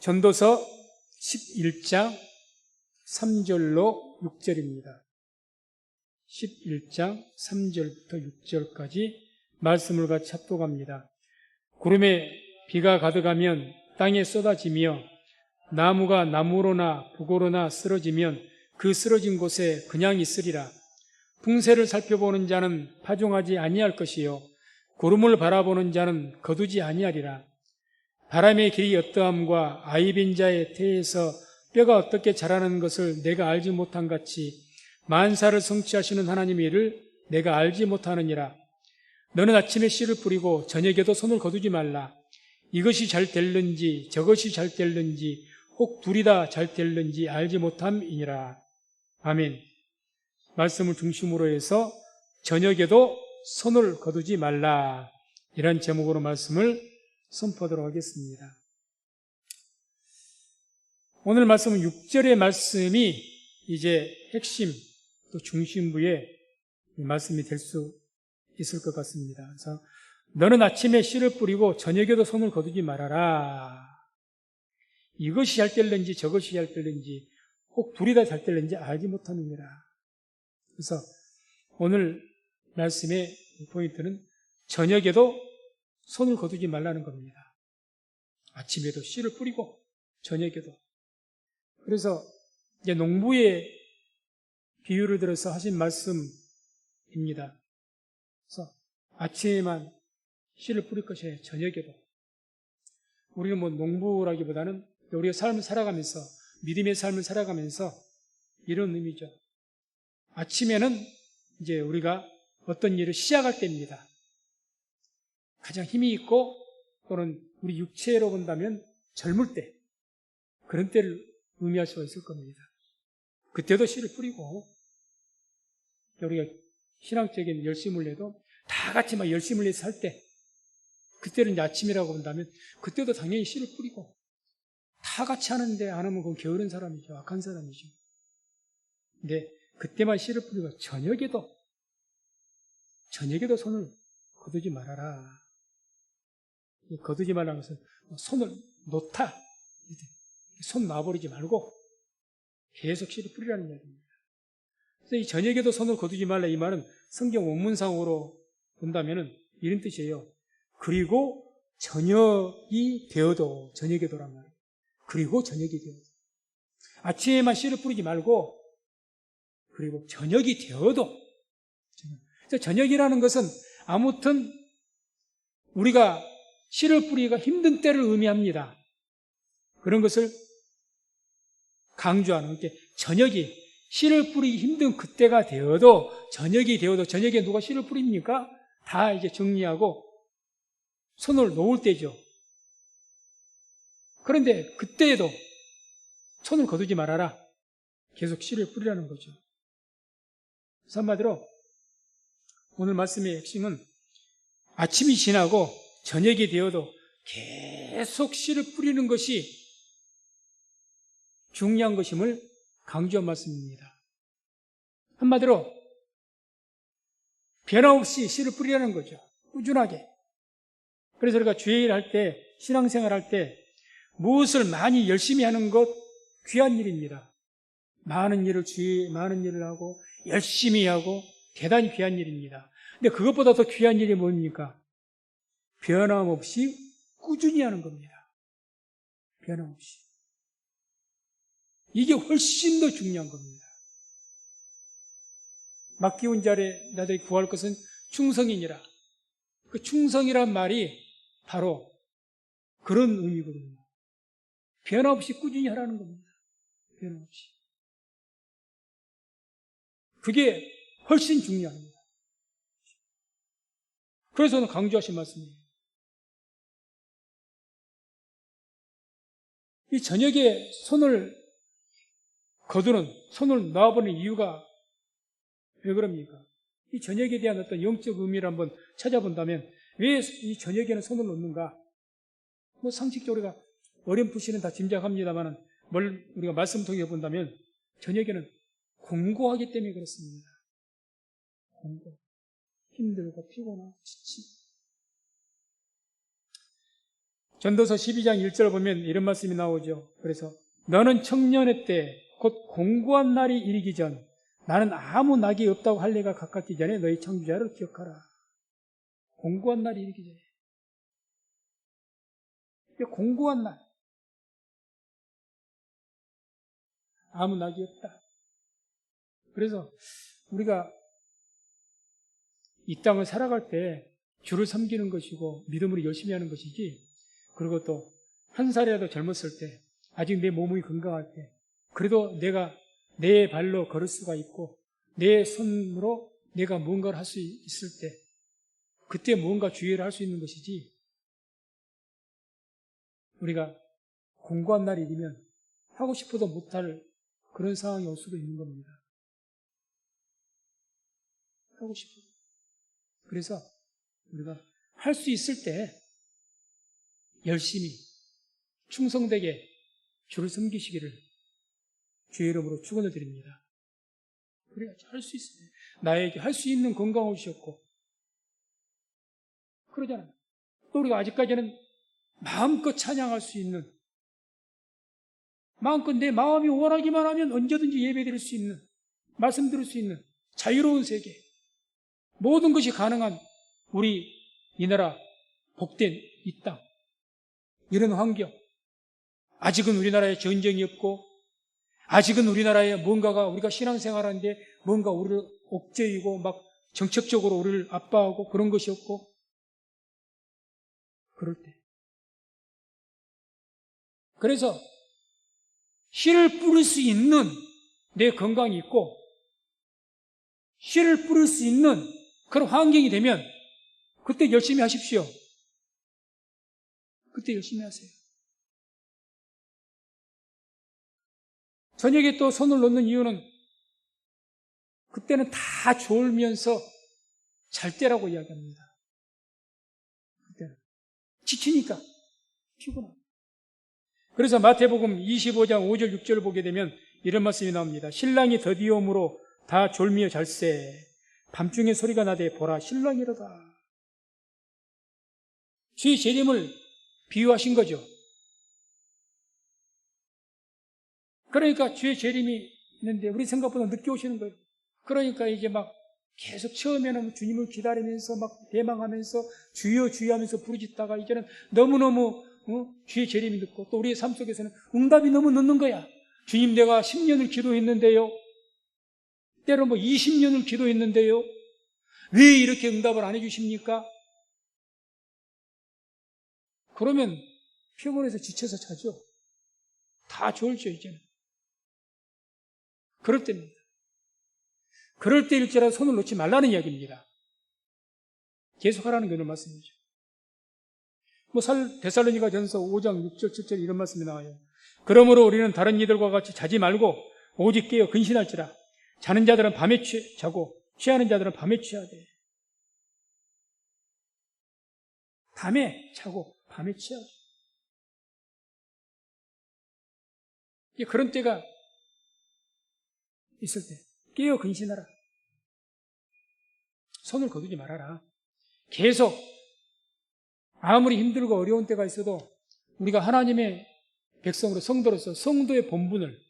전도서 11장 3절로 6절입니다. 11장 3절부터 6절까지 말씀을 같이 합독합니다. 구름에 비가 가득하면 땅에 쏟아지며 나무가 나무로나 북으로나 쓰러지면 그 쓰러진 곳에 그냥 있으리라. 풍세를 살펴보는 자는 파종하지 아니할 것이요 구름을 바라보는 자는 거두지 아니하리라. 바람의 길이 어떠함과 아이빈 자의 태에서 뼈가 어떻게 자라는 것을 내가 알지 못한 같이 만사를 성취하시는 하나님의 일을 내가 알지 못하느니라. 너는 아침에 씨를 뿌리고 저녁에도 손을 거두지 말라. 이것이 잘 될는지 저것이 잘 될는지 혹 둘이 다 잘 될는지 알지 못함이니라. 아멘. 말씀을 중심으로 해서 저녁에도 손을 거두지 말라, 이런 제목으로 말씀을 선포하도록 하겠습니다. 오늘 말씀은 6절의 말씀이 이제 핵심 또 중심부의 말씀이 될 수 있을 것 같습니다. 그래서 너는 아침에 씨를 뿌리고 저녁에도 손을 거두지 말아라. 이것이 잘 될는지 저것이 잘 될는지 혹 둘이 다 잘 될는지 알지 못하느니라. 그래서 오늘 말씀의 포인트는 저녁에도 손을 거두지 말라는 겁니다. 아침에도 씨를 뿌리고 저녁에도. 그래서 이제 농부의 비유를 들어서 하신 말씀입니다. 그래서 아침에만 씨를 뿌릴 것이에요. 저녁에도. 우리는 뭐 농부라기보다는 우리가 삶을 살아가면서, 믿음의 삶을 살아가면서 이런 의미죠. 아침에는 이제 우리가 어떤 일을 시작할 때입니다. 가장 힘이 있고 또는 우리 육체로 본다면 젊을 때, 그런 때를 의미할 수가 있을 겁니다. 그때도 씨를 뿌리고 우리가 신앙적인 열심을 내도 다 같이 막 열심을 내서 할 때, 그때는 이제 아침이라고 본다면 그때도 당연히 씨를 뿌리고, 다 같이 하는데 안 하면 그건 게으른 사람이죠. 악한 사람이죠. 근데 그때만 씨를 뿌리고 저녁에도 손을 거두지 말아라. 거두지 말라는 것은 손을 놓다, 손 놔버리지 말고 계속 씨를 뿌리라는 이야기입니다. 그래서 이 저녁에도 손을 거두지 말라, 이 말은 성경 원문상으로 본다면 이런 뜻이에요. 그리고 저녁이 되어도, 저녁에도란 말이에요. 그리고 저녁이 되어도. 아침에만 씨를 뿌리지 말고 그리고 저녁이 되어도. 그래서 저녁이라는 것은 아무튼 우리가 씨를 뿌리기가 힘든 때를 의미합니다. 그런 것을 강조하는 게, 저녁이 씨를 뿌리기 힘든 그때가 되어도, 저녁이 되어도, 저녁에 누가 씨를 뿌립니까? 다 이제 정리하고 손을 놓을 때죠. 그런데 그때에도 손을 거두지 말아라. 계속 씨를 뿌리라는 거죠. 그래서 한마디로 오늘 말씀의 핵심은 아침이 지나고 저녁이 되어도 계속 씨를 뿌리는 것이 중요한 것임을 강조한 말씀입니다. 한마디로 변함없이 씨를 뿌리라는 거죠. 꾸준하게. 그래서 우리가 주일 할 때, 신앙생활 할 때 무엇을 많이 열심히 하는 것 귀한 일입니다. 많은 일을 하고 열심히 하고 대단히 귀한 일입니다. 근데 그것보다 더 귀한 일이 뭡니까? 변함없이 꾸준히 하는 겁니다. 변함없이. 이게 훨씬 더 중요한 겁니다. 맡기운 자리에 나들이 구할 것은 충성이니라. 그 충성이란 말이 바로 그런 의미거든요. 변함없이 꾸준히 하라는 겁니다. 변함없이. 그게 훨씬 중요합니다. 그래서 오늘 강조하신 말씀이에요. 이 저녁에 손을 놔버리는 이유가 왜 그럽니까? 이 저녁에 대한 어떤 영적 의미를 한번 찾아본다면 왜 이 저녁에는 손을 놓는가? 뭐 상식적으로 우리가 어렴풋이는 다 짐작합니다만 우리가 말씀 통해 본다면 저녁에는 공고하기 때문에 그렇습니다. 공고. 힘들고 피곤하고 지치고. 전도서 12장 1절 보면 이런 말씀이 나오죠. 그래서 너는 청년의 때 곧 공고한 날이 이르기 전 나는 아무 낙이 없다고 할 내가 가깝기 전에 너희 창조자를 기억하라. 공고한 날이 이르기 전에. 이게 공고한 날. 아무 낙이 없다. 그래서 우리가 이 땅을 살아갈 때 주를 섬기는 것이고 믿음으로 열심히 하는 것이지, 그리고 또 한 살이라도 젊었을 때, 아직 내 몸이 건강할 때, 그래도 내가 내 발로 걸을 수가 있고 내 손으로 내가 무언가를 할 수 있을 때, 그때 무언가 주의를 할 수 있는 것이지, 우리가 공고한 날이 이르면 하고 싶어도 못할 그런 상황이 올 수도 있는 겁니다. 하고 싶어도. 그래서 우리가 할 수 있을 때 열심히 충성되게 주를 섬기시기를 주의 이름으로 축원을 드립니다. 그래야지 할 수 있어요. 나에게 할 수 있는 건강을 주셨고, 그러잖아요. 또 우리가 아직까지는 마음껏 찬양할 수 있는, 마음껏 내 마음이 원하기만 하면 언제든지 예배 드릴 수 있는, 말씀 들을 수 있는 자유로운 세계, 모든 것이 가능한 우리 이 나라 복된 이 땅, 이런 환경, 아직은 우리나라에 전쟁이 없고, 아직은 우리나라에 뭔가가, 우리가 신앙생활하는데 뭔가 우리를 옥죄이고 막 정책적으로 우리를 압박하고 그런 것이 없고, 그럴 때. 그래서 씨를 뿌릴 수 있는 내 건강이 있고, 씨를 뿌릴 수 있는 그런 환경이 되면 그때 열심히 하십시오. 그때 열심히 하세요. 저녁에 또 손을 놓는 이유는 그때는 다 졸면서 잘 때라고 이야기합니다. 그때는 지치니까, 피곤하고. 그래서 마태복음 25장 5절 6절을 보게 되면 이런 말씀이 나옵니다. 신랑이 더디오므로 다 졸미어 잘세, 밤중에 소리가 나되 보라 신랑이로다. 주의 재림을 비유하신 거죠. 그러니까 주의 재림이 있는데 우리 생각보다 늦게 오시는 거예요. 그러니까 이제 막 계속 처음에는 주님을 기다리면서 막 대망하면서 주여 주여 하면서 부르짖다가 이제는 너무너무 주의 재림이 늦고, 또 우리의 삶 속에서는 응답이 너무 늦는 거야. 주님, 내가 10년을 기도했는데요, 때로 20년을 기도했는데요, 왜 이렇게 응답을 안 해주십니까? 그러면 피곤해서 지쳐서 자죠. 다 졸죠 이제는. 그럴 때입니다. 그럴 때일지라도 손을 놓지 말라는 이야기입니다. 계속하라는 그런 말씀이죠. 데살로니가 전서 5장 6절 7절 이런 말씀이 나와요. 그러므로 우리는 다른 이들과 같이 자지 말고 오직 깨어 근신할지라. 자는 자들은 밤에 자고 취하는 자들은 밤에 취하되. 밤에 자고 밤에 취하죠. 그런 때가 있을 때 깨어 근신하라. 손을 거두지 말아라. 계속 아무리 힘들고 어려운 때가 있어도 우리가 하나님의 백성으로, 성도로서 성도의 본분을,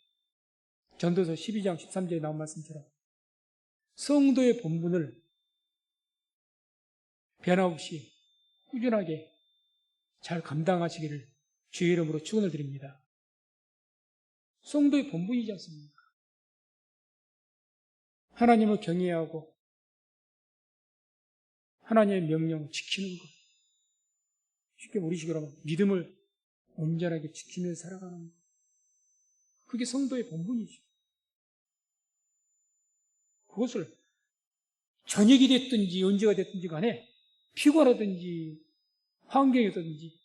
전도서 12장 13절에 나온 말씀처럼 성도의 본분을 변함없이 꾸준하게 잘 감당하시기를 주의 이름으로 축원을 드립니다. 성도의 본분이지 않습니까? 하나님을 경외하고 하나님의 명령 지키는 것, 쉽게 우리식으로 하면 믿음을 온전하게 지키면서 살아가는 것, 그게 성도의 본분이죠. 그것을 저녁이 됐든지 언제가 됐든지 간에 피곤하든지 환경이 어떤지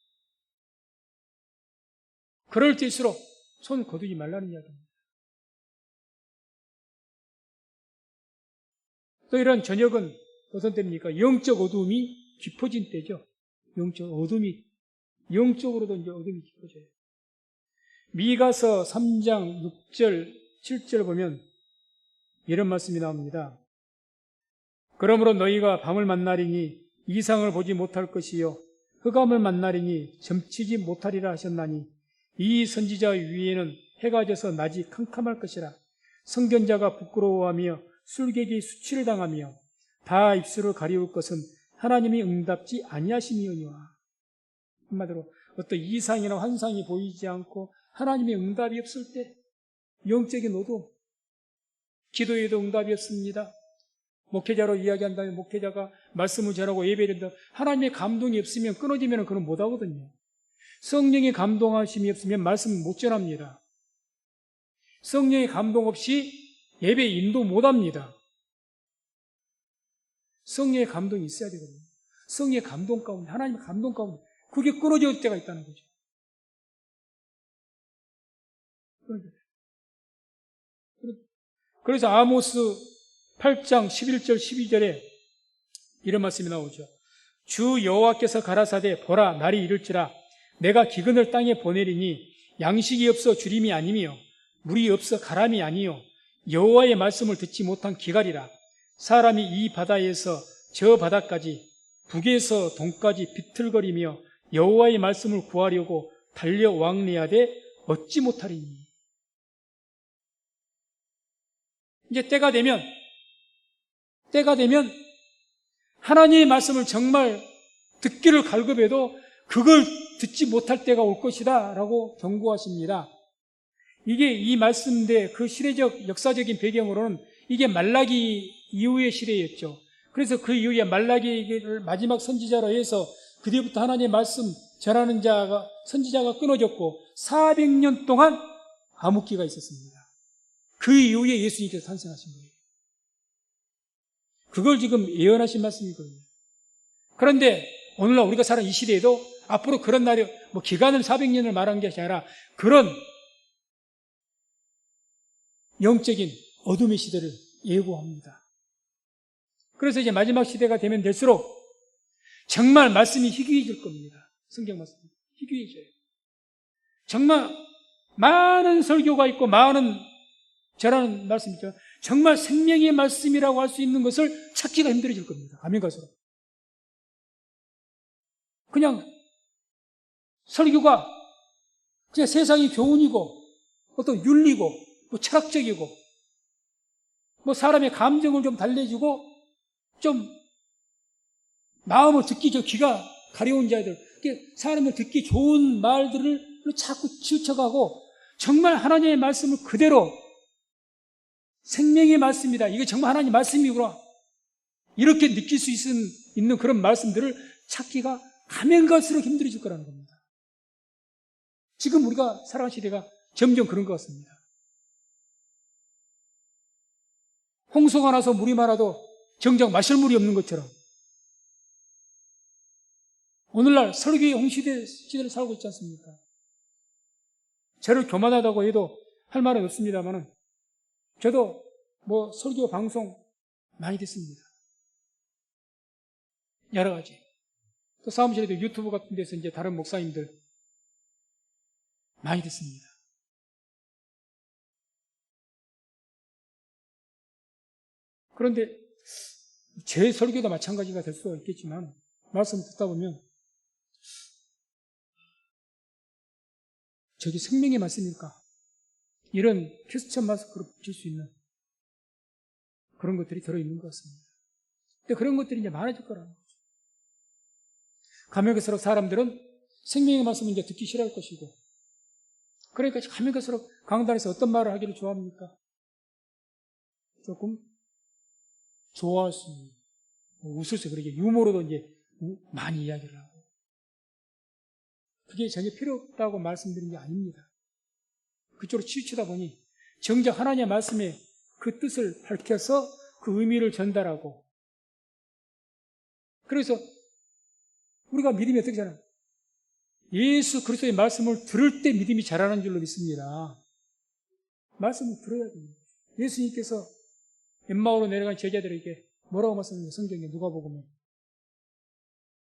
그럴 때일수록 손 거두지 말라는 이야기입니다. 또 이런 저녁은 어떤 때입니까? 영적 어두움이 깊어진 때죠. 영적 어둠이, 영적으로도 이제 어둠이 깊어져요. 미가서 3장 6절 7절 보면 이런 말씀이 나옵니다. 그러므로 너희가 밤을 만나리니 이상을 보지 못할 것이요 흑암을 만나리니 점치지 못하리라 하셨나니 이 선지자 위에는 해가 져서 낮이 캄캄할 것이라. 성견자가 부끄러워하며 술객이 수치를 당하며 다 입술을 가리울 것은 하나님이 응답지 아니하심이오니와. 한마디로 어떤 이상이나 환상이 보이지 않고 하나님의 응답이 없을 때 영적인 어두움, 기도에도 응답이 없습니다. 목회자로 이야기한다면 목회자가 말씀을 전하고 예배를 드린다. 하나님의 감동이 없으면 끊어지면 그건 못하거든요. 성령의 감동하심이 없으면 말씀을 못 전합니다. 성령의 감동 없이 예배 인도 못합니다. 성령의 감동이 있어야 되거든요. 성령의 감동 가운데, 하나님의 감동 가운데 그게 끊어질 때가 있다는 거죠. 그래서 아모스 8장 11절 12절에 이런 말씀이 나오죠. 주 여호와께서 가라사대 보라 날이 이를지라 내가 기근을 땅에 보내리니 양식이 없어 주림이 아니며 물이 없어 가람이 아니요 여호와의 말씀을 듣지 못한 기갈이라. 사람이 이 바다에서 저 바다까지 북에서 동까지 비틀거리며 여호와의 말씀을 구하려고 달려 왕래하되 얻지 못하리니. 이제 때가 되면 하나님의 말씀을 정말 듣기를 갈급해도 그걸 듣지 못할 때가 올 것이다 라고 경고하십니다. 이게 이 말씀대 그 시대적 역사적인 배경으로는 이게 말라기 이후의 시대였죠. 그래서 그 이후에 말라기를 마지막 선지자로 해서 그 뒤부터 하나님의 말씀 전하는 선지자가 끊어졌고 400년 동안 암흑기가 있었습니다. 그 이후에 예수님께서 탄생하신 거예요. 그걸 지금 예언하신 말씀이거든요. 그런데 오늘날 우리가 사는 이 시대에도 앞으로 그런 날이 기간을 400년을 말한 것이 아니라 그런 영적인 어둠의 시대를 예고합니다. 그래서 이제 마지막 시대가 되면 될수록 정말 말씀이 희귀해질 겁니다. 성경 말씀이 희귀해져요. 정말 많은 설교가 있고 많은 전하는 말씀이죠. 정말 생명의 말씀이라고 할 수 있는 것을 찾기가 힘들어질 겁니다. 가면 갈수록. 그냥 설교가 그냥 세상이 교훈이고 어떤 윤리고 철학적이고 사람의 감정을 좀 달래주고 좀 마음을 듣기 귀가 가려운 자들, 사람을 듣기 좋은 말들을 자꾸 치우쳐가고 정말 하나님의 말씀을 그대로 생명의 말씀이다. 이게 정말 하나님의 말씀이구나. 이렇게 느낄 수 있는 그런 말씀들을 찾기가 가면 갈수록 힘들어질 거라는 겁니다. 지금 우리가 살아가는 시대가 점점 그런 것 같습니다. 홍수가 나서 물이 많아도 정작 마실 물이 없는 것처럼 오늘날 설교의 홍시대를 살고 있지 않습니까? 저를 교만하다고 해도 할 말은 없습니다만은 저도 설교 방송 많이 듣습니다. 여러 가지. 또 사무실에도 유튜브 같은 데서 이제 다른 목사님들 많이 듣습니다. 그런데 제 설교도 마찬가지가 될 수가 있겠지만 말씀 듣다 보면 저게 생명의 말씀일까? 이런 퀘스천 마스크로 붙일 수 있는 그런 것들이 들어있는 것 같습니다. 근데 그런 것들이 이제 많아질 거라는 거죠. 가면 갈수록 사람들은 생명의 말씀을 이제 듣기 싫어할 것이고, 그러니까 가면 갈수록 강단에서 어떤 말을 하기를 좋아합니까? 조금 좋아할 수 있는, 웃을 수, 그렇게 유머로도 이제 많이 이야기를 하고, 그게 전혀 필요 없다고 말씀드린 게 아닙니다. 그쪽으로 치우치다 보니 정작 하나님의 말씀에 그 뜻을 밝혀서 그 의미를 전달하고, 그래서 우리가 믿음이 어떻게 자라나요? 예수 그리스도의 말씀을 들을 때 믿음이 자라는 줄로 믿습니다. 말씀을 들어야 됩니다. 예수님께서 엠마오로 내려간 제자들에게 뭐라고 말씀하셨나요? 성경에 누가복음에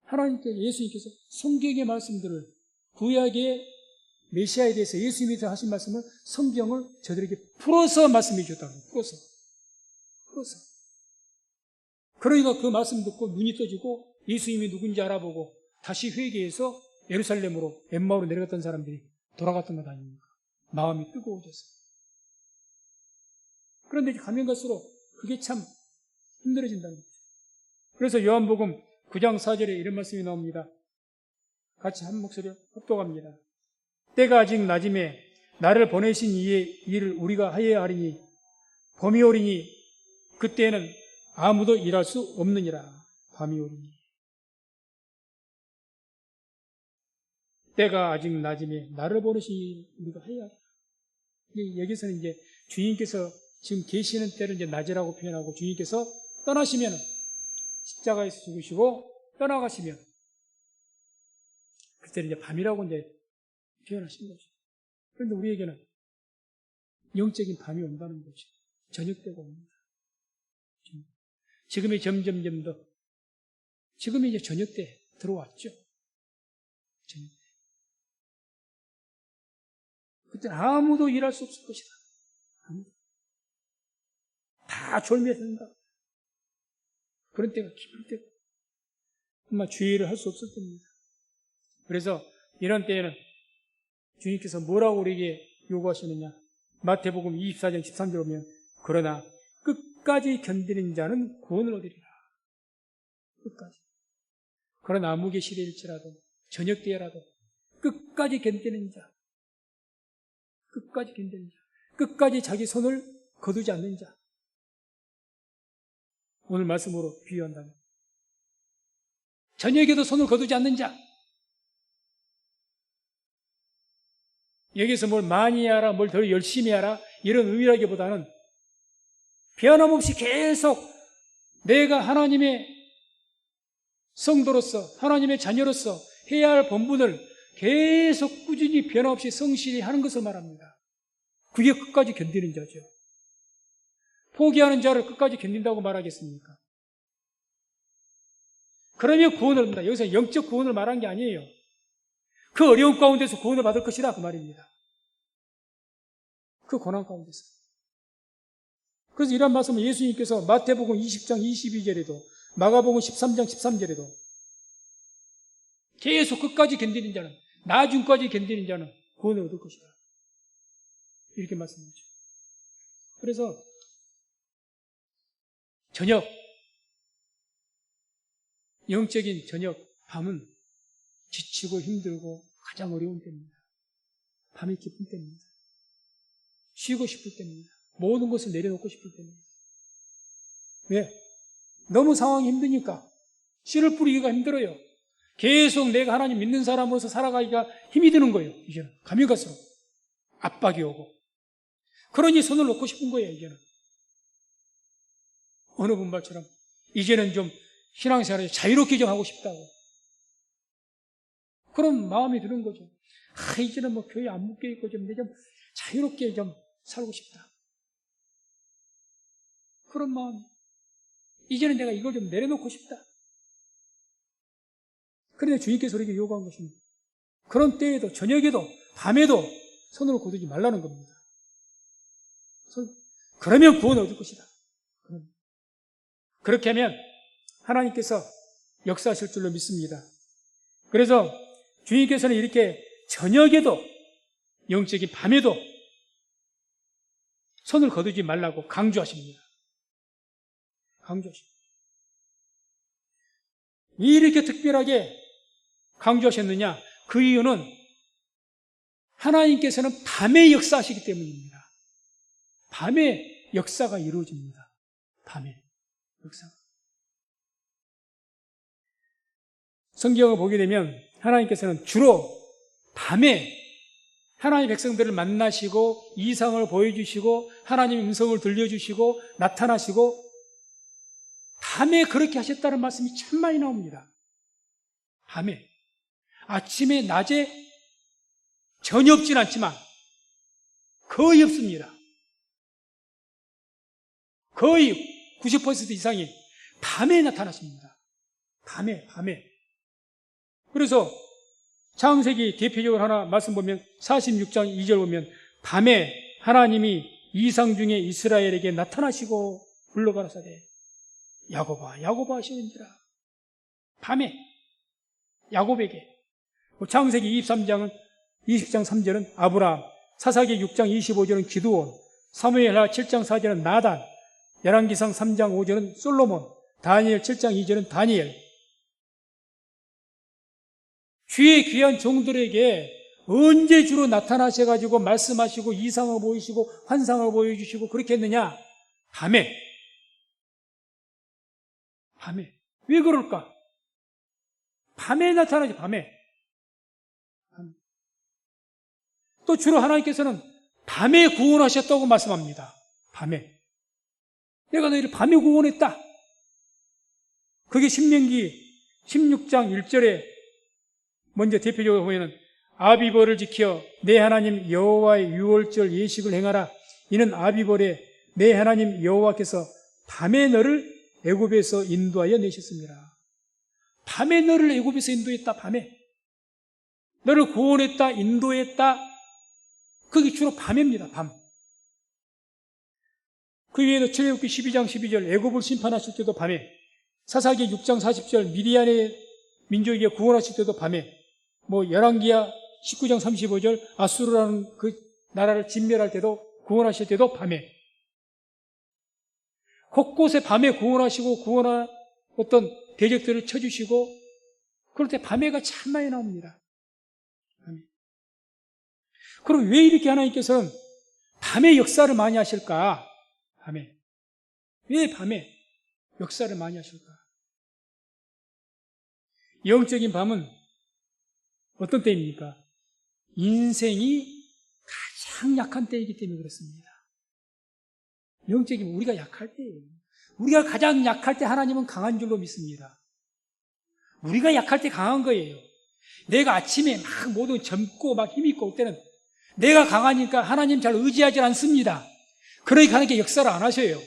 하나님께 예수님께서 성경의 말씀들을 구약의 메시아에 대해서 예수님이 하신 말씀을 성경을 저들에게 풀어서 말씀해 주셨다고. 풀어서. 그러니까 그 말씀 듣고 눈이 떠지고 예수님이 누군지 알아보고 다시 회개해서 예루살렘으로 엠마오로 내려갔던 사람들이 돌아갔던 것 아닙니까? 마음이 뜨거워져서. 그런데 이제 가면 갈수록 그게 참 힘들어진다는 거죠. 그래서 요한복음 9장 4절에 이런 말씀이 나옵니다. 같이 한 목소리로 합독합니다. 때가 아직 낮음에 나를 보내신 이의 일을 우리가 하여야 하리니 범이 오리니 그때에는 아무도 일할 수 없느니라. 밤이 오리니. 때가 아직 낮음에 나를 보내신 일을 우리가 해야 하리라. 여기서는 이제 주님께서 지금 계시는 때를 이제 낮이라고 표현하고 주님께서 떠나시면 십자가에서 죽으시고 떠나가시면 그때는 이제 밤이라고 이제 표현하신 거죠. 그런데 우리에게는 영적인 밤이 온다는 거죠. 저녁 때가 옵니다. 지금이 점점점 더 지금이 이제 저녁 때 들어왔죠. 저녁 때. 그때는 아무도 일할 수 없을 것이다. 아무도. 다 졸면서 그런 때가 깊을 때고 정말 주의를 할 수 없을 때입니다. 그래서 이런 때에는 주님께서 뭐라고 우리에게 요구하시느냐? 마태복음 24장 13절 보면 그러나 끝까지 견디는 자는 구원을 얻으리라. 끝까지. 그러나 암흑의 시대일지라도 저녁 때라도 끝까지 견디는 자, 끝까지 견디는 자, 끝까지 자기 손을 거두지 않는 자. 오늘 말씀으로 비유한다면 저녁에도 손을 거두지 않는 자. 여기서 뭘 많이 하라, 뭘 더 열심히 하라 이런 의미라기보다는 변함없이 계속 내가 하나님의 성도로서 하나님의 자녀로서 해야 할 본분을 계속 꾸준히 변함없이 성실히 하는 것을 말합니다. 그게 끝까지 견디는 자죠. 포기하는 자를 끝까지 견딘다고 말하겠습니까? 그러면 구원을 얻는다. 여기서 영적 구원을 말한 게 아니에요. 그 어려운 가운데서 구원을 받을 것이다 그 말입니다. 그 고난 가운데서. 그래서 이런 말씀을 예수님께서 마태복음 20장 22절에도 마가복음 13장 13절에도 계속 끝까지 견디는 자는 나중까지 견디는 자는 구원을 얻을 것이다. 이렇게 말씀하죠. 그래서 저녁, 영적인 저녁, 밤은 지치고 힘들고 가장 어려운 때입니다. 밤이 깊은 때입니다. 쉬고 싶을 때입니다. 모든 것을 내려놓고 싶을 때입니다. 왜? 너무 상황이 힘드니까 씨를 뿌리기가 힘들어요. 계속 내가 하나님 믿는 사람으로서 살아가기가 힘이 드는 거예요. 이제는 가면 갈수록 압박이 오고 그러니 손을 놓고 싶은 거예요. 이제는 어느 분 말처럼 이제는 좀 신앙생활을 자유롭게 좀 하고 싶다고 그런 마음이 드는 거죠. 이제는 뭐 교회 안 묶여 있고 좀 자유롭게 좀 살고 싶다. 그런 마음. 이제는 내가 이걸 좀 내려놓고 싶다. 그런데 주님께서 우리에게 요구한 것입니다. 그런 때에도 저녁에도 밤에도 손으로 거두지 말라는 겁니다. 그러면 구원을 얻을 것이다. 그렇게 하면 하나님께서 역사하실 줄로 믿습니다. 그래서 주님께서는 이렇게 저녁에도 영적인 밤에도 손을 거두지 말라고 강조하십니다. 강조하십니다. 이렇게 특별하게 강조하셨느냐? 그 이유는 하나님께서는 밤에 역사하시기 때문입니다. 밤에 역사가 이루어집니다. 밤에 역사. 성경을 보게 되면 하나님께서는 주로 밤에 하나님의 백성들을 만나시고 이상을 보여주시고 하나님의 음성을 들려주시고 나타나시고 밤에 그렇게 하셨다는 말씀이 참 많이 나옵니다. 밤에. 아침에, 낮에 전혀 없진 않지만 거의 없습니다. 거의 90% 이상이 밤에 나타나십니다. 밤에. 그래서 창세기 대표적으로 하나 말씀 보면 46장 2절 보면 밤에 하나님이 이상 중에 이스라엘에게 나타나시고 불러가라사대 야곱아 야곱아 하시는지라. 밤에 야곱에게. 창세기 20장 3절은 아브라함, 사사기 6장 25절은 기드온, 사무엘하 7장 4절은 나단, 열왕기상 3장 5절은 솔로몬, 다니엘 7장 2절은 다니엘. 주의 귀한 종들에게 언제 주로 나타나셔가지고 말씀하시고 이상을 보이시고 환상을 보여주시고 그렇게 했느냐? 밤에. 왜 그럴까? 밤에 나타나죠, 밤에. 또 주로 하나님께서는 밤에 구원하셨다고 말씀합니다. 밤에. 내가 너희를 밤에 구원했다. 그게 신명기 16장 1절에 먼저 대표적으로 보면은 아비벌을 지켜 내 하나님 여호와의 유월절 예식을 행하라. 이는 아비벌에 내 하나님 여호와께서 밤에 너를 애굽에서 인도하여 내셨습니다. 밤에 너를 애굽에서 인도했다. 밤에 너를 구원했다, 인도했다. 그게 주로 밤입니다. 밤. 그 외에도 출애굽기 12장 12절 애굽을 심판하실 때도 밤에, 사사기 6장 40절 미디안의 민족에게 구원하실 때도 밤에, 열왕기야 19장 35절 아수르라는 그 나라를 진멸할 때도 구원하실 때도 밤에. 곳곳에 밤에 구원하시고 구원한 어떤 대적들을 쳐주시고 그럴 때 밤에가 참 많이 나옵니다. 밤에. 그럼 왜 이렇게 하나님께서는 밤에 역사를 많이 하실까? 밤에. 왜 밤에 역사를 많이 하실까? 영적인 밤은 어떤 때입니까? 인생이 가장 약한 때이기 때문에 그렇습니다. 영적인 우리가 약할 때예요. 우리가 가장 약할 때 하나님은 강한 줄로 믿습니다. 우리가 약할 때 강한 거예요. 내가 아침에 막 모두 젊고 막 힘있고 올 때는 내가 강하니까 하나님 잘 의지하지 않습니다. 그러니까 하나님께 역사를 안 하셔요.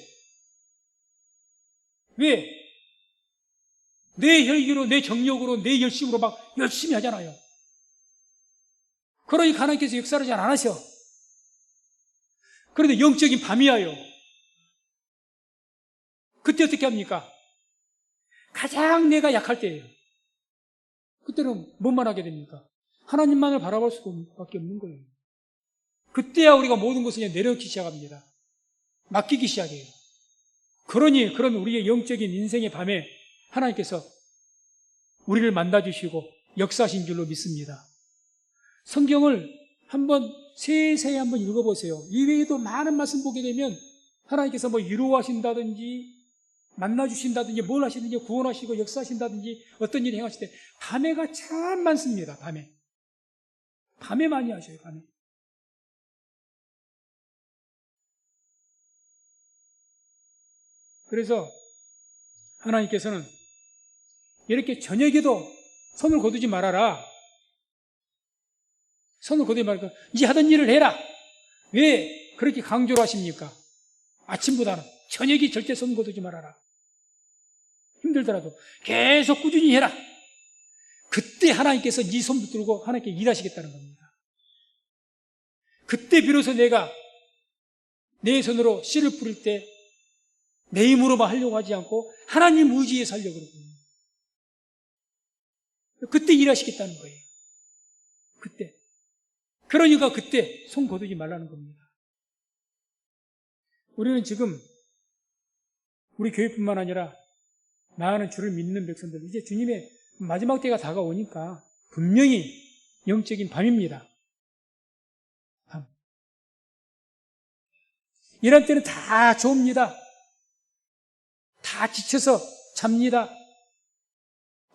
왜? 내 혈기로, 내 정력으로, 내 열심으로 막 열심히 하잖아요. 그러니까 하나님께서 역사를 잘 안 하셔. 그런데 영적인 밤이야요. 그때 어떻게 합니까? 가장 내가 약할 때예요. 그때는 뭔만 하게 됩니까? 하나님만을 바라볼 수밖에 없는 거예요. 그때야 우리가 모든 것을 그냥 내려놓기 시작합니다. 맡기기 시작해요. 그런 우리의 영적인 인생의 밤에 하나님께서 우리를 만나주시고 역사하신 줄로 믿습니다. 성경을 한번 세세히 한번 읽어보세요. 이외에도 많은 말씀 보게 되면 하나님께서 위로하신다든지 만나주신다든지 뭘 하시든지 구원하시고 역사하신다든지 어떤 일을 행하실 때 밤에가 참 많습니다. 밤에 많이 하셔요. 밤에. 그래서 하나님께서는 이렇게 저녁에도 손을 거두지 말아라. 손을 거두지 말고 이제 하던 일을 해라. 왜 그렇게 강조를 하십니까? 아침보다는 저녁이 절대 손 거두지 말아라. 힘들더라도 계속 꾸준히 해라. 그때 하나님께서 네 손 붙들고 하나님께 일하시겠다는 겁니다. 그때 비로소 내가 내 손으로 씨를 뿌릴 때 내 힘으로만 하려고 하지 않고 하나님 의지에 살려고 그러거든요. 그때 일하시겠다는 거예요. 그때. 그러니까 그때 손 거두지 말라는 겁니다. 우리는 지금 우리 교회뿐만 아니라 나아는 주를 믿는 백성들, 이제 주님의 마지막 때가 다가오니까 분명히 영적인 밤입니다. 밤. 이런 때는 다 좋습니다. 다 지쳐서 잡니다.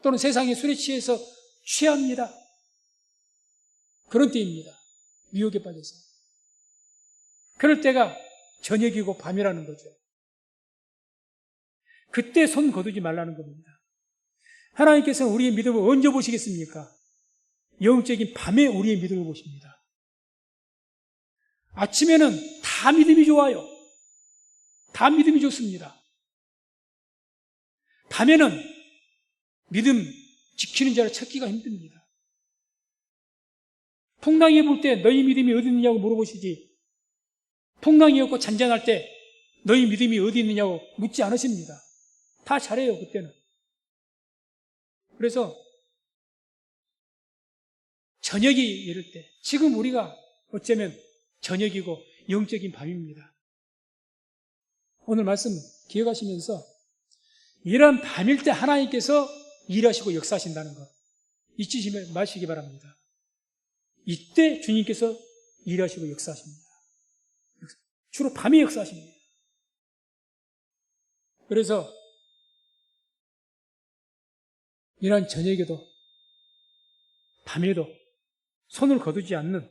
또는 세상의 술에 취해서 취합니다. 그런 때입니다. 미혹에 빠져서. 그럴 때가 저녁이고 밤이라는 거죠. 그때 손 거두지 말라는 겁니다. 하나님께서는 우리의 믿음을 언제 보시겠습니까? 영적인 밤에 우리의 믿음을 보십니다. 아침에는 다 믿음이 좋아요. 다 믿음이 좋습니다. 밤에는 믿음 지키는 자를 찾기가 힘듭니다. 풍랑이 불 때 너희 믿음이 어디 있느냐고 물어보시지, 풍랑이 없고 잔잔할 때 너희 믿음이 어디 있느냐고 묻지 않으십니다. 다 잘해요, 그때는. 그래서 저녁이 이럴 때, 지금 우리가 어쩌면 저녁이고 영적인 밤입니다. 오늘 말씀 기억하시면서 이런 밤일 때 하나님께서 일하시고 역사하신다는 것 잊지 마시기 바랍니다. 이때 주님께서 일하시고 역사하십니다. 주로 밤에 역사하십니다. 그래서 이런 저녁에도 밤에도 손을 거두지 않는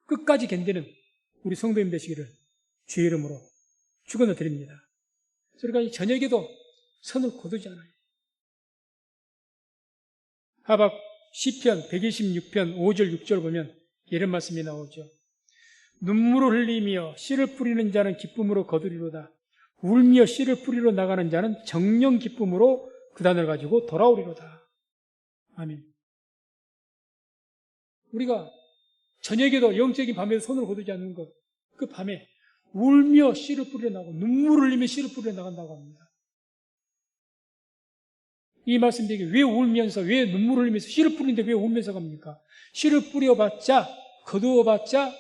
끝까지 견디는 우리 성도님 되시기를 주의 이름으로 축원을 드립니다. 그러니까 이 저녁에도 손을 거두지 않아요. 하박 시편 126편 5절 6절 보면 이런 말씀이 나오죠. 눈물을 흘리며 씨를 뿌리는 자는 기쁨으로 거두리로다. 울며 씨를 뿌리러 나가는 자는 정령 기쁨으로 그 단을 가지고 돌아오리로다. 아멘. 우리가 저녁에도 영적인 밤에도 손을 거두지 않는 것, 그 밤에 울며 씨를 뿌리러 나가고 눈물을 흘리며 씨를 뿌리러 나간다고 합니다. 이 말씀 되게 왜 울면서, 왜 눈물을 흘리면서 씨를 뿌리는데 왜 울면서 갑니까? 씨를 뿌려봤자, 거두어봤자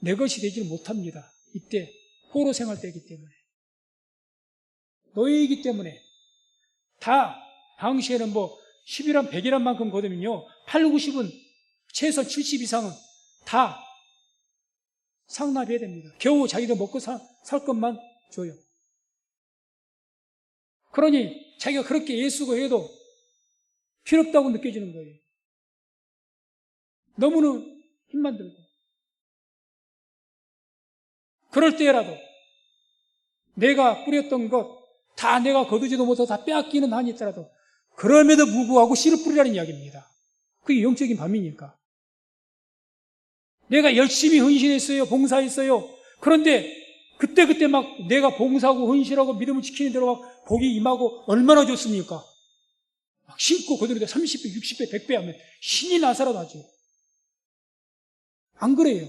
내 것이 되지를 못합니다. 이때 포로 생활 때이기 때문에, 노예이기 때문에. 다 당시에는 뭐 10이란 100이란 만큼 거두면요 8, 90은 최소 70 이상은 다 상납해야 됩니다. 겨우 자기가 먹고 살 것만 줘요. 그러니 자기가 그렇게 애쓰고 해도 필요없다고 느껴지는 거예요. 너무는 힘만 들고. 그럴 때라도 내가 뿌렸던 것 다 내가 거두지도 못하고 다 빼앗기는 한이 있더라도 그럼에도 불구하고 씨를 뿌리라는 이야기입니다. 그게 영적인 밤이니까. 내가 열심히 헌신했어요. 봉사했어요. 그런데 그때 막 내가 봉사하고 헌신하고 믿음을 지키는 대로 막 복이 임하고 얼마나 좋습니까? 막 심고 거두는데 30배, 60배, 100배 하면 신이 나서라도 하죠. 안 그래요.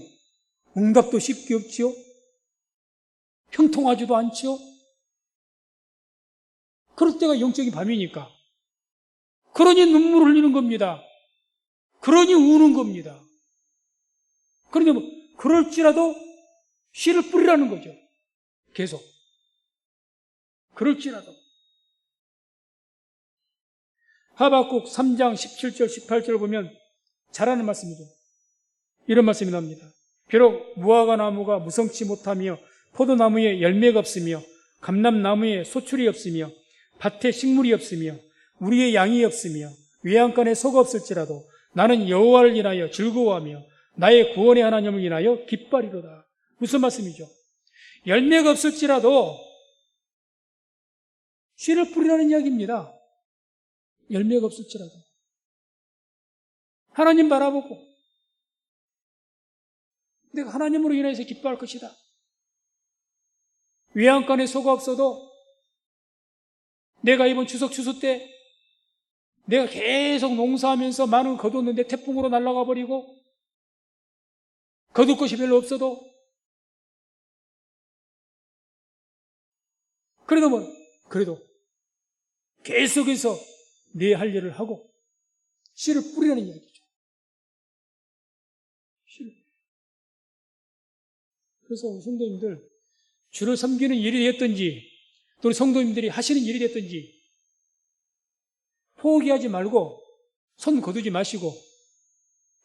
응답도 쉽게 없지요. 형통하지도 않지요. 그럴 때가 영적인 밤이니까. 그러니 눈물을 흘리는 겁니다. 그러니 우는 겁니다. 그러니 뭐 그럴지라도 씨를 뿌리라는 거죠. 계속. 그럴지라도. 하박국 3장 17절 18절 보면 잘하는 말씀이죠. 이런 말씀이 나옵니다. 비록 무화과 나무가 무성치 못하며 포도나무에 열매가 없으며 감람나무에 소출이 없으며 밭에 식물이 없으며 우리의 양이 없으며 외양간에 소가 없을지라도 나는 여호와를 인하여 즐거워하며 나의 구원의 하나님을 인하여 기뻐하리로다. 무슨 말씀이죠? 열매가 없을지라도 씨를 뿌리라는 이야기입니다. 열매가 없을지라도 하나님 바라보고 내가 하나님으로 인해서 기뻐할 것이다. 외양간에 소가 없어도 내가 이번 추석 추수 때 내가 계속 농사하면서 많은 걸 거뒀는데 태풍으로 날아가 버리고 거둘 것이 별로 없어도 그래도 계속해서 내 할 일을 하고 씨를 뿌리라는 이야기죠. 씨를. 그래서 성도님들 주를 섬기는 일이 됐든지 또 우리 성도님들이 하시는 일이 됐든지 포기하지 말고 손 거두지 마시고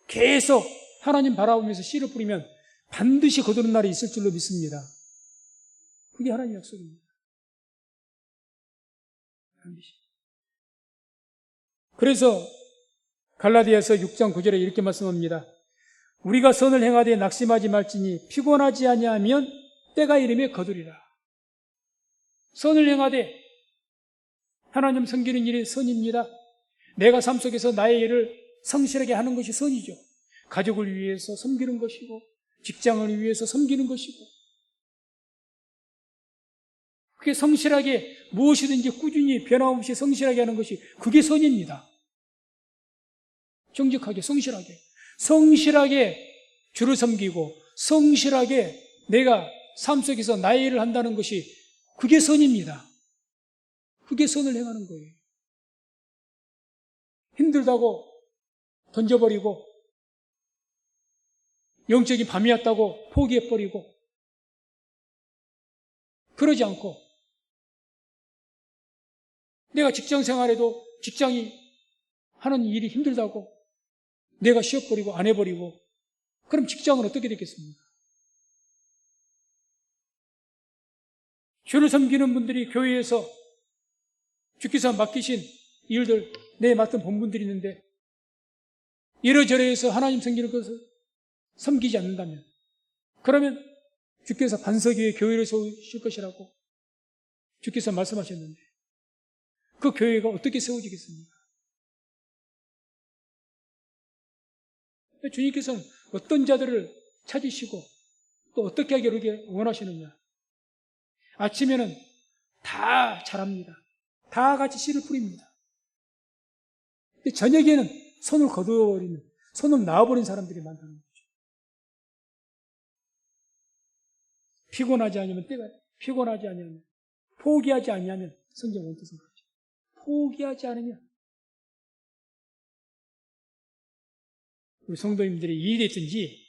계속 하나님 바라보면서 씨를 뿌리면 반드시 거두는 날이 있을 줄로 믿습니다. 그게 하나님의 약속입니다. 반드시. 그래서 갈라디아서 6장 9절에 이렇게 말씀합니다. 우리가 선을 행하되 낙심하지 말지니 피곤하지 아니하면 때가 이르매 거두리라. 선을 행하되 하나님 섬기는 일이 선입니다. 내가 삶 속에서 나의 일을 성실하게 하는 것이 선이죠. 가족을 위해서 섬기는 것이고 직장을 위해서 섬기는 것이고 그게 성실하게 무엇이든지 꾸준히 변함없이 성실하게 하는 것이 그게 선입니다. 정직하게 성실하게 주를 섬기고 성실하게 내가 삶 속에서 나의 일을 한다는 것이 그게 선입니다. 그게 선을 행하는 거예요. 힘들다고 던져버리고 영적인 밤이었다고 포기해버리고 그러지 않고 내가 직장 생활에도 직장이 하는 일이 힘들다고 내가 쉬어버리고 안 해버리고 그럼 직장은 어떻게 되겠습니까? 주를 섬기는 분들이 교회에서 주께서 맡기신 일들 내에 맡은 본분들이 있는데 이러저러해서 하나님 섬기는 것을 섬기지 않는다면 그러면 주께서 반석위에 교회를 세우실 것이라고 주께서 말씀하셨는데 그 교회가 어떻게 세워지겠습니까? 주님께서는 어떤 자들을 찾으시고 또 어떻게 하기를 원하시느냐? 아침에는 다 자랍니다. 다 같이 씨를 뿌립니다. 근데 저녁에는 손을 거두어버리는, 손을 놔버린 사람들이 많다는 거죠. 피곤하지 않으면 피곤하지 않으면 포기하지 않으면 성경 원뜻은 그렇죠. 포기하지 않으면 우리 성도님들이 일이 됐든지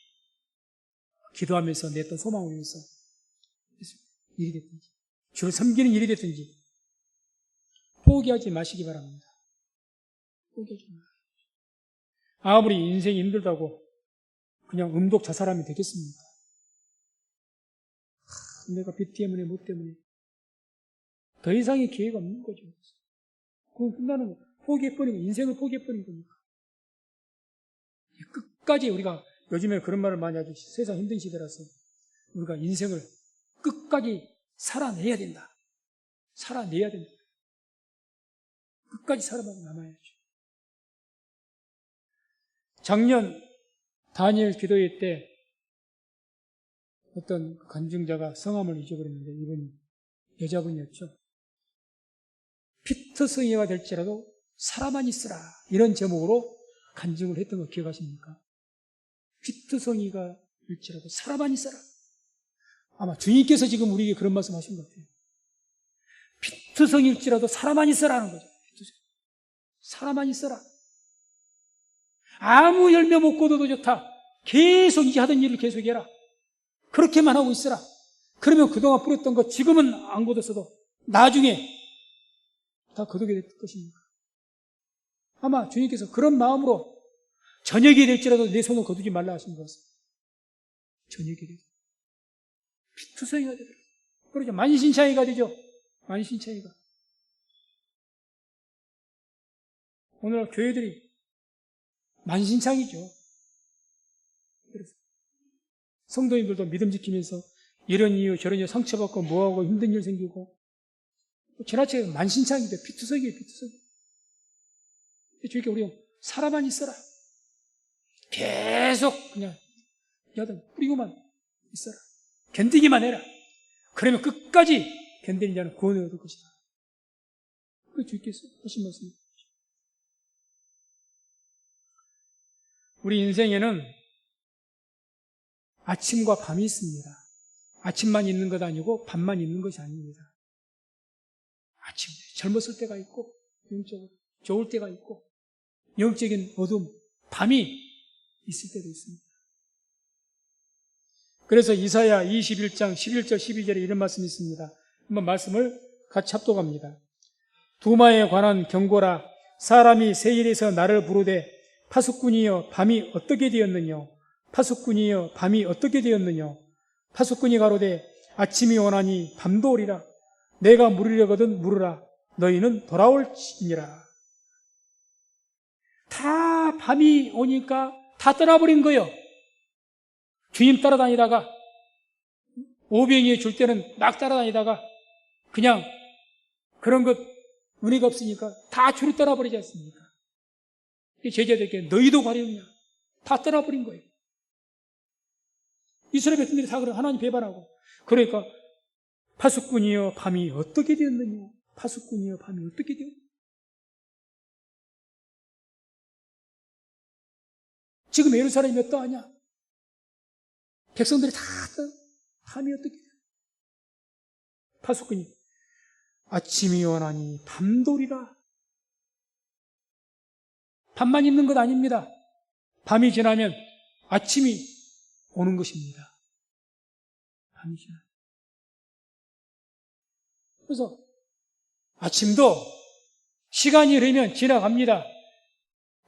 기도하면서 냈던 소망을 위해서 일이 됐든지 주를 섬기는 일이 됐든지 포기하지 마시기 바랍니다. 포기하지 마세요. 아무리 인생이 힘들다고 그냥 음독 자살하면 되겠습니까? 내가 빚 때문에 뭐 때문에 더 이상의 기회가 없는 거죠. 그건 끝나는 거. 포기해버리고 인생을 포기해버린 겁니까? 끝까지 우리가 요즘에 그런 말을 많이 하죠. 세상 힘든 시대라서 우리가 인생을 끝까지 살아내야 된다. 살아내야 된다. 끝까지 살아남아야죠. 작년 다니엘 기도회 때 어떤 간증자가 성함을 잊어버렸는데 이분이 여자분이었죠. 피터성이가 될지라도 살아만 있으라 이런 제목으로 간증을 했던 거 기억하십니까? 피터성이가 될지라도 살아만 있어라. 아마 주님께서 지금 우리에게 그런 말씀 하신 것 같아요. 피터성일지라도 살아만 있어라는 거죠. 살아만 있어라. 아무 열매 못 거둬도 좋다. 계속 이제 하던 일을 계속해라. 그렇게만 하고 있어라. 그러면 그동안 뿌렸던 거 지금은 안 거뒀어도 나중에 다 거두게 될 것입니다. 아마 주님께서 그런 마음으로 저녁이 될지라도 내 손을 거두지 말라 하신 것 같습니다. 저녁이 되죠. 피투성이가 되더라고요. 그러죠. 만신창이가 되죠. 만신창이가. 오늘 교회들이 만신창이죠. 그래서 성도님들도 믿음 지키면서 이런 이유 저런 이유 상처받고 뭐하고 힘든 일 생기고 지나치게 만신창이죠. 피투성이에요. 피투성. 주님께 우리 살아만 있어라. 계속 그냥 여든 뿌리고만 있어라. 견디기만 해라. 그러면 끝까지 견디는 자는 구원을 얻을 것이다. 그 주께서 하신 말씀입니다. 우리 인생에는 아침과 밤이 있습니다. 아침만 있는 것 아니고 밤만 있는 것이 아닙니다. 아침 젊었을 때가 있고 영적으로 좋을 때가 있고 영적인 어둠, 밤이 있을 때도 있습니다. 그래서 이사야 21장 11절 12절에 이런 말씀이 있습니다. 한번 말씀을 같이 합독합니다. 두마에 관한 경고라. 사람이 세일에서 나를 부르되 파수꾼이여 밤이 어떻게 되었느냐. 파수꾼이여 밤이 어떻게 되었느냐. 파수꾼이 가로되 아침이 오나니 밤도 오리라. 내가 물으려거든 물으라. 너희는 돌아올지니라. 다 밤이 오니까 다 떠나버린 거예요. 주님 따라다니다가 오병이에 줄 때는 막 따라다니다가 그냥 그런 것 은혜가 없으니까 다 주를 떠나버리지 않습니까? 제자들에게 너희도 가려느냐? 다 떠나버린 거예요. 이스라엘 백성들이 다 그래 하나님 배반하고 그러니까 파수꾼이여 밤이 어떻게 되었느냐? 파수꾼이여 밤이 어떻게 되었느냐? 지금 예루살렘이 어떠하냐? 백성들이 다 밤이 어떻게 돼요? 파수꾼이 아침이 오나니 밤도리라. 밤만 있는 것 아닙니다. 밤이 지나면 아침이 오는 것입니다. 밤이 지나. 그래서 아침도 시간이 흐르면 지나갑니다.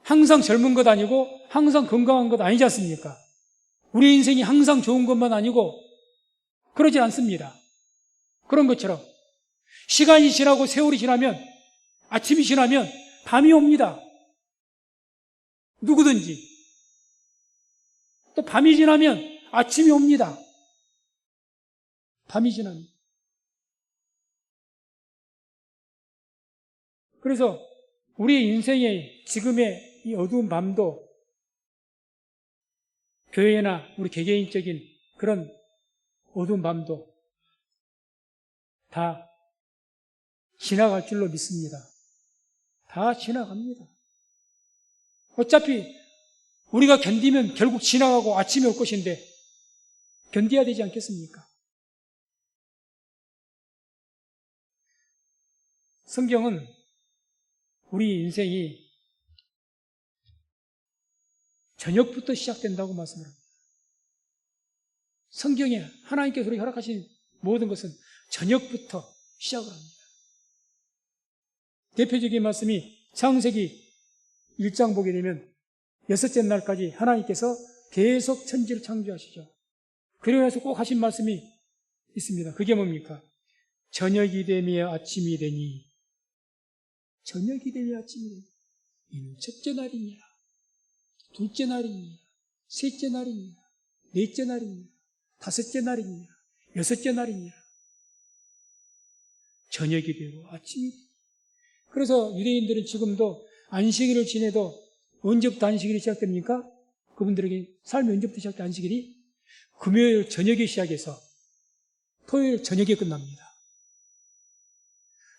항상 젊은 것 아니고 항상 건강한 것 아니지 않습니까? 우리 인생이 항상 좋은 것만 아니고 그러지 않습니다. 그런 것처럼 시간이 지나고 세월이 지나면, 아침이 지나면 밤이 옵니다. 누구든지. 또 밤이 지나면 아침이 옵니다. 밤이 지나면. 그래서 우리 인생의 지금의 이 어두운 밤도 교회나 우리 개개인적인 그런 어두운 밤도 다 지나갈 줄로 믿습니다. 다 지나갑니다. 어차피 우리가 견디면 결국 지나가고 아침이 올 것인데 견뎌야 되지 않겠습니까? 성경은 우리 인생이 저녁부터 시작된다고 말씀을 합니다. 성경에 하나님께서 우리 허락하신 모든 것은 저녁부터 시작을 합니다. 대표적인 말씀이 창세기 1장 보게 되면 6째 날까지 하나님께서 계속 천지를 창조하시죠. 그러고 나서 꼭 하신 말씀이 있습니다. 그게 뭡니까? 저녁이 되며 아침이 되니, 저녁이 되며 아침이 되니, 이는 첫째 날이니라, 둘째 날이니라, 셋째 날이니라, 넷째 날이니라, 다섯째 날이니라, 여섯째 날이니라. 저녁이 되고 아침이 되니. 그래서 유대인들은 지금도 안식일을 지내도 언제부터 안식일이 시작됩니까? 그분들에게 삶이 언제부터 시작돼? 안식일이 금요일 저녁에 시작해서 토요일 저녁에 끝납니다.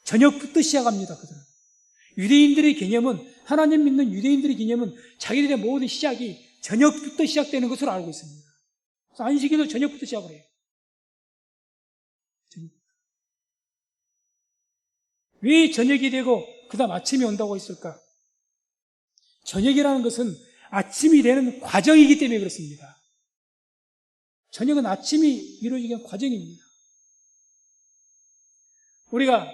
저녁부터 시작합니다. 그들은. 유대인들의 개념은, 하나님 믿는 유대인들의 개념은 자기들의 모든 시작이 저녁부터 시작되는 것으로 알고 있습니다. 그래서 안식일도 저녁부터 시작을 해요. 왜 저녁이 되고 그 다음 아침이 온다고 했을까? 저녁이라는 것은 아침이 되는 과정이기 때문에 그렇습니다. 저녁은 아침이 이루어지기 위한 과정입니다. 우리가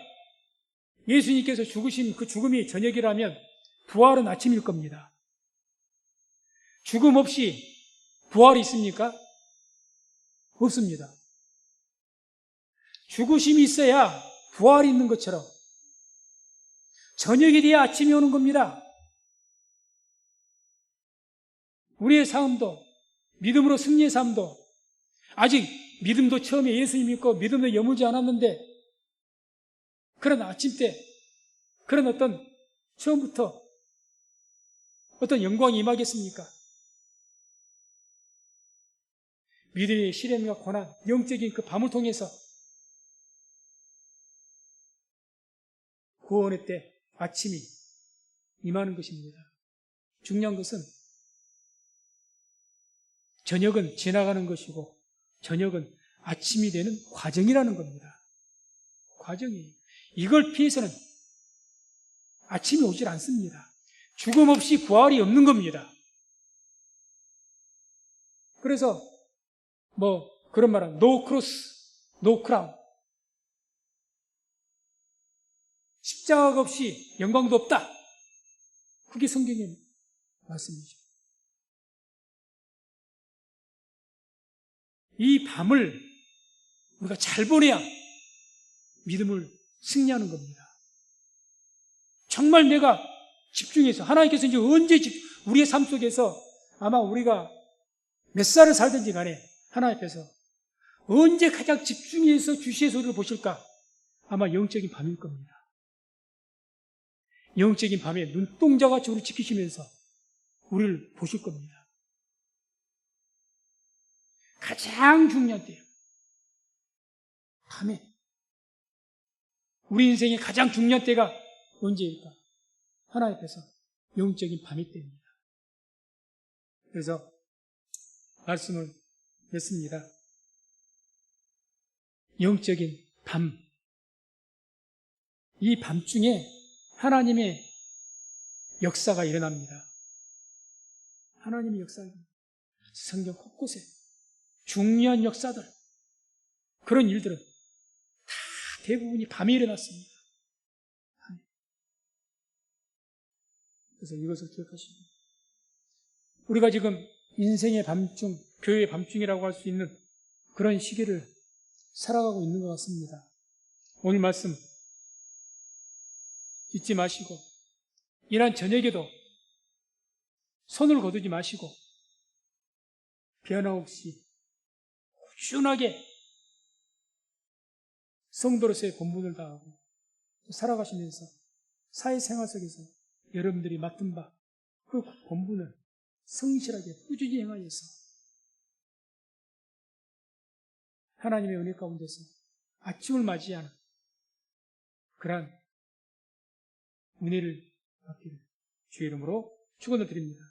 예수님께서 죽으신 그 죽음이 저녁이라면 부활은 아침일 겁니다. 죽음 없이 부활이 있습니까? 없습니다. 죽으심이 있어야 부활이 있는 것처럼 저녁이 돼야 아침이 오는 겁니다. 우리의 삶도, 믿음으로 승리의 삶도, 아직 믿음도 처음에 예수님 믿고 믿음도 여물지 않았는데 그런 아침 때, 그런 어떤 처음부터 어떤 영광이 임하겠습니까? 믿음의 시련과 고난, 영적인 그 밤을 통해서 구원의 때 아침이 임하는 것입니다. 중요한 것은 저녁은 지나가는 것이고 저녁은 아침이 되는 과정이라는 겁니다. 과정이에요. 이걸 피해서는 아침이 오질 않습니다. 죽음 없이 부활이 없는 겁니다. 그래서 그런 말은 no cross, no crown. 십자가가 없이 영광도 없다. 그게 성경의 말씀이죠. 이 밤을 우리가 잘 보내야 믿음을 승리하는 겁니다. 정말 내가 집중해서, 하나님께서 이제 언제 우리의 삶 속에서 아마 우리가 몇 살을 살든지 간에 하나님 앞에서 언제 가장 집중해서 주시의 소리를 보실까? 아마 영적인 밤일 겁니다. 영적인 밤에 눈동자같이 우리를 지키시면서 우리를 보실 겁니다. 가장 중요한 때예요. 밤에. 우리 인생의 가장 중요한 때가 언제일까? 하나님 앞에서 영적인 밤이 때입니다. 그래서 말씀을 냈습니다. 영적인 밤. 이 밤중에 하나님의 역사가 일어납니다. 하나님의 역사가 성경 곳곳에 중요한 역사들, 그런 일들은 다 대부분이 밤에 일어났습니다. 그래서 이것을 기억하시고, 우리가 지금 인생의 밤중, 교회의 밤중이라고 할 수 있는 그런 시기를 살아가고 있는 것 같습니다. 오늘 말씀 잊지 마시고, 이런 저녁에도 손을 거두지 마시고, 변함없이 꾸준하게 성도로서의 본분을 다하고 살아가시면서 사회생활 속에서 여러분들이 맡은 바 그 본분을 성실하게 꾸준히 행하여서 하나님의 은혜 가운데서 아침을 맞이하는 그러한 은혜를 받기를 주의 이름으로 축원을 드립니다.